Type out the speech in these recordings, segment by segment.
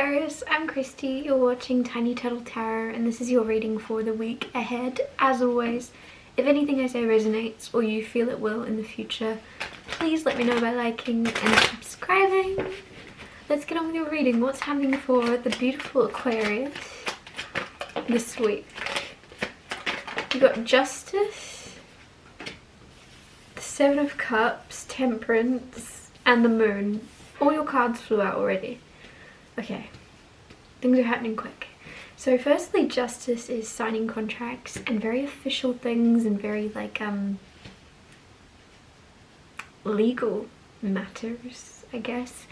Aquarius, I'm Christy, you're watching Tiny Turtle Tarot, and this is your reading for the week ahead. As always, if anything I say resonates or you feel it will in the future, please let me know by liking and subscribing. Let's get on with your reading. What's happening for the beautiful Aquarius this week? You got Justice, the Seven of Cups, Temperance, and the Moon. All your cards flew out already. Okay, things are happening quick. So firstly, Justice is signing contracts and very official things and very like legal matters, I guess.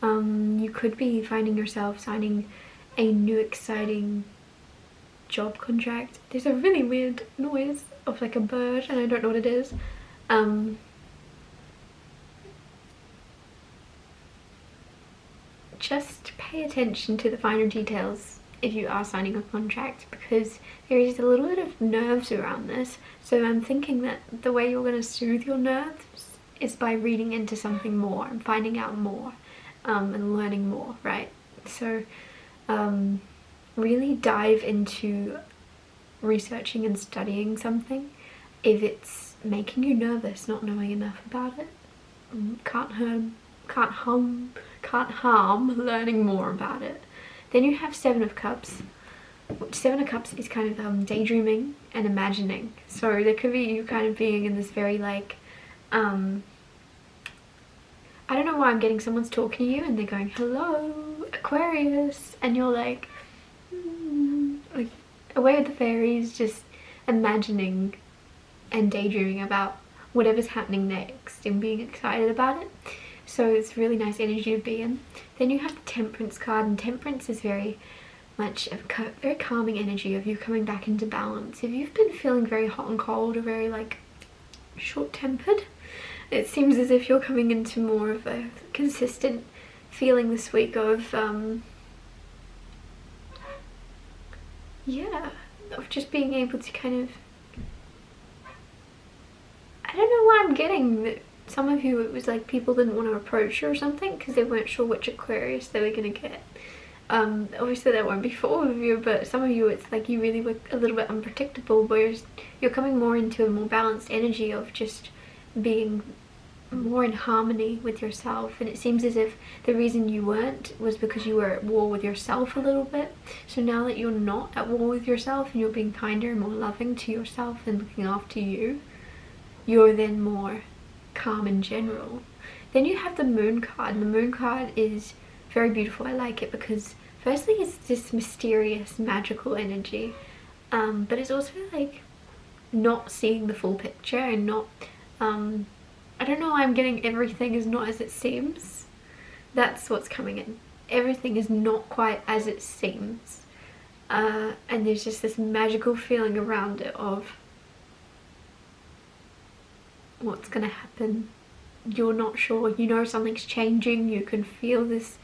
You could be finding yourself signing a new exciting job contract. There's a really weird noise of like a bird and I don't know what it is. Just pay attention to the finer details if you are signing a contract, because there is a little bit of nerves around this. So I'm thinking that the way you're going to soothe your nerves is by reading into something more and finding out more and learning more, right? So really dive into researching and studying something if it's making you nervous, not knowing enough about it. Can't harm learning more about it. Then you have Seven of Cups, which Seven of Cups is kind of daydreaming and imagining. So there could be you kind of being in this very like I don't know why I'm getting someone's talking to you and they're going, hello Aquarius, and you're like away with the fairies, just imagining and daydreaming about whatever's happening next and being excited about it. So it's really nice energy to be in. Then you have the Temperance card, and Temperance is very much a very calming energy of you coming back into balance. If you've been feeling very hot and cold or very like short-tempered, it seems as if you're coming into more of a consistent feeling this week of yeah, of just being able to kind of, I don't know why I'm getting that. Some of you, it was like people didn't want to approach you or something because they weren't sure which Aquarius they were going to get. Obviously that won't be for all of you, but some of you it's like you really were a little bit unpredictable, whereas you're coming more into a more balanced energy of just being more in harmony with yourself. And it seems as if the reason you weren't was because you were at war with yourself a little bit. So now that you're not at war with yourself and you're being kinder and more loving to yourself and looking after you, you're then more calm in general. Then you have the Moon card, and the Moon card is very beautiful. I like it because firstly it's this mysterious magical energy, but it's also like not seeing the full picture and not I don't know why I'm getting everything is not as it seems. That's what's coming in. Everything is not quite as it seems, and there's just this magical feeling around it of what's gonna happen. You're not sure, you know something's changing, you can feel this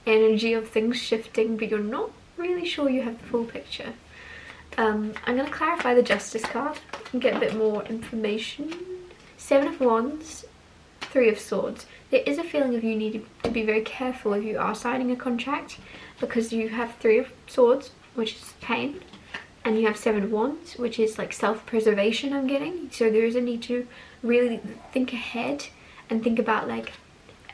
energy of things shifting, but you're not really sure you have the full picture. I'm gonna clarify the Justice card and get a bit more information. Seven of Wands, Three of Swords. There is a feeling of you need to be very careful if you are signing a contract, because you have Three of Swords, which is pain, and you have Seven of Wands, which is like self-preservation I'm getting. So there is a need to really think ahead and think about, like,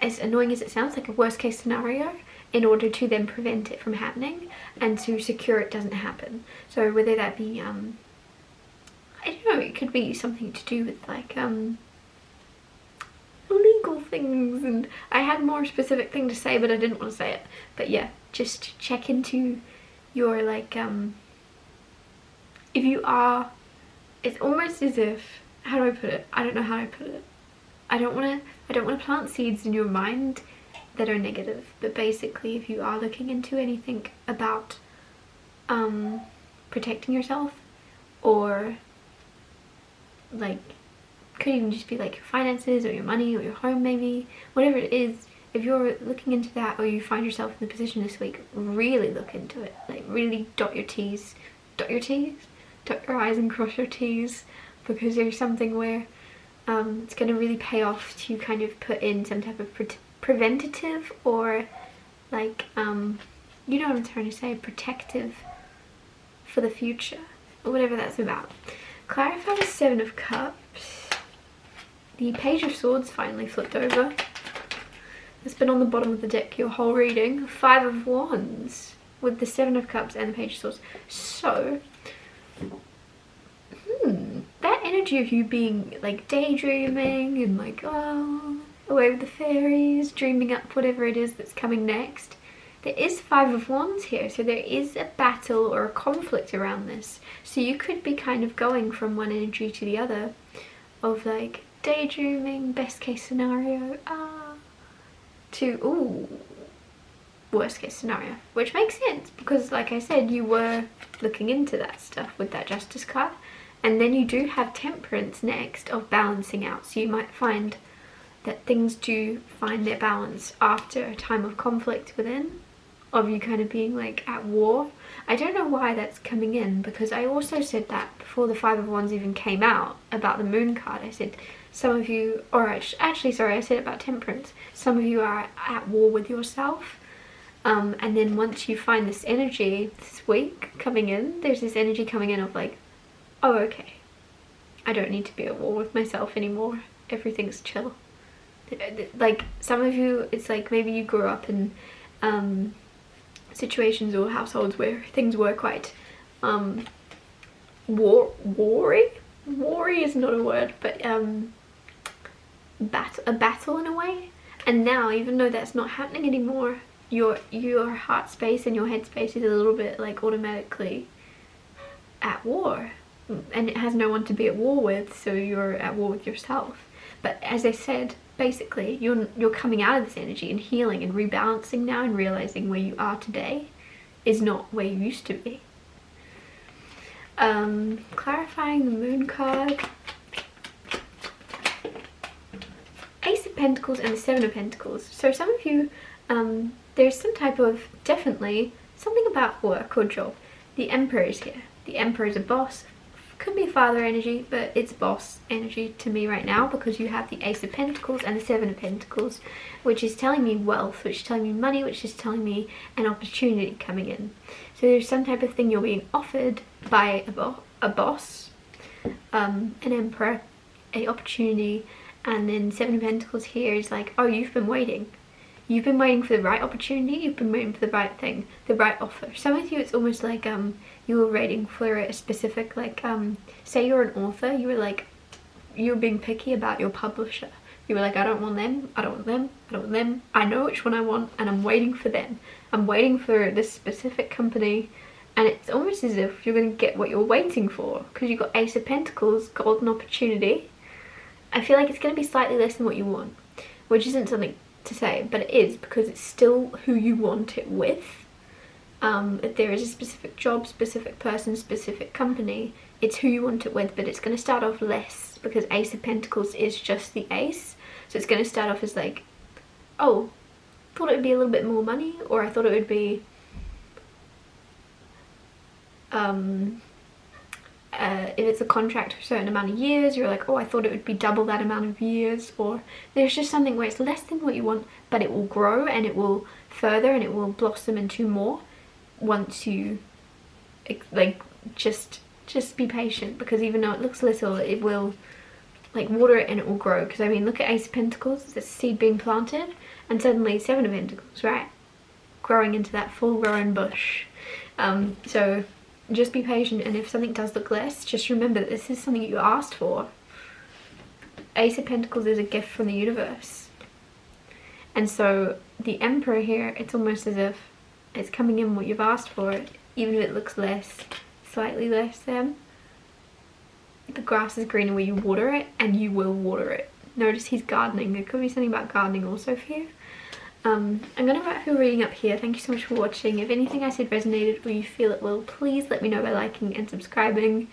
as annoying as it sounds, like a worst case scenario in order to then prevent it from happening and to secure it doesn't happen. So whether that be, I don't know, it could be something to do with like legal things, and I had more specific thing to say but I didn't want to say it. But yeah, just check into your like if you are, it's almost as if, how do I put it? I don't know how I put it. I don't want to plant seeds in your mind that are negative, but basically if you are looking into anything about protecting yourself, or like could even just be like your finances or your money or your home, maybe whatever it is, if you're looking into that or you find yourself in the position this week, really look into it. Like really dot your I's and cross your T's, because there's something where it's going to really pay off to kind of put in some type of preventative or like you know what I'm trying to say, protective for the future, or whatever that's about. Clarify the Seven of Cups. The Page of Swords finally flipped over. It's been on the bottom of the deck your whole reading. Five of Wands with the Seven of Cups and the Page of Swords. So, that energy of you being like daydreaming and like, oh, away with the fairies, dreaming up whatever it is that's coming next. There is Five of Wands here, so there is a battle or a conflict around this. So you could be kind of going from one energy to the other of like daydreaming, best case scenario, to, ooh, worst case scenario. Which makes sense because, like I said, you were looking into that stuff with that Justice card. And then you do have Temperance next of balancing out. So you might find that things do find their balance after a time of conflict within, of you kind of being like at war. I don't know why that's coming in, because I also said that before the Five of Wands even came out about the Moon card. I said some of you, or actually sorry, I said it about Temperance. Some of you are at war with yourself. And then once you find this energy this week coming in, there's this energy coming in of like, oh okay, I don't need to be at war with myself anymore. Everything's chill. Like some of you, it's like maybe you grew up in situations or households where things were quite warry is not a word, but a battle in a way. And now, even though that's not happening anymore, your heart space and your head space is a little bit like automatically at war, and it has no one to be at war with, so you're at war with yourself. But as I said, basically you're coming out of this energy and healing and rebalancing now, and realizing where you are today is not where you used to be. Clarifying the Moon card, Ace of Pentacles and the Seven of Pentacles. So some of you, there's some type of, definitely something about work or job. The Emperor is here. The Emperor is a boss. Could be father energy, but it's boss energy to me right now, because you have the Ace of Pentacles and the Seven of Pentacles, which is telling me wealth, which is telling me money, which is telling me an opportunity coming in. So there's some type of thing you're being offered by a boss, an Emperor, a opportunity, and then Seven of Pentacles here is like, oh, you've been waiting. You've been waiting for the right opportunity, you've been waiting for the right thing, the right offer. Some of you, it's almost like you were waiting for a specific, like, say you're an author, you were being picky about your publisher. You were like, I don't want them, I don't want them, I don't want them. I know which one I want, and I'm waiting for them. I'm waiting for this specific company, and it's almost as if you're going to get what you're waiting for, because you've got Ace of Pentacles, golden opportunity. I feel like it's going to be slightly less than what you want, which isn't something to say, but it is, because it's still who you want it with. If there is a specific job, specific person, specific company, it's who you want it with, but it's going to start off less, because Ace of Pentacles is just the ace. So it's going to start off as like, oh, thought it would be a little bit more money, or I thought it would be if it's a contract for a certain amount of years, you're like, oh, I thought it would be double that amount of years. Or there's just something where it's less than what you want, but it will grow and it will further and it will blossom into more once you like just be patient, because even though it looks little, it will, like, water it and it will grow. Because I mean, look at Ace of Pentacles, it's a seed being planted, and suddenly Seven of Pentacles, right, growing into that full grown bush. So just be patient, and if something does look less, just remember that this is something you asked for. Ace of Pentacles is a gift from the universe. And so the Emperor here, it's almost as if it's coming in what you've asked for, even if it looks less, slightly less than. The grass is greener where you water it, and you will water it. Notice he's gardening. There could be something about gardening also for you. I'm going to wrap your reading up here. Thank you so much for watching. If anything I said resonated or you feel it will, please let me know by liking and subscribing.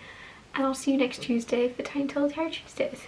And I'll see you next Tuesday for Tiny Tall Tarot Tuesdays.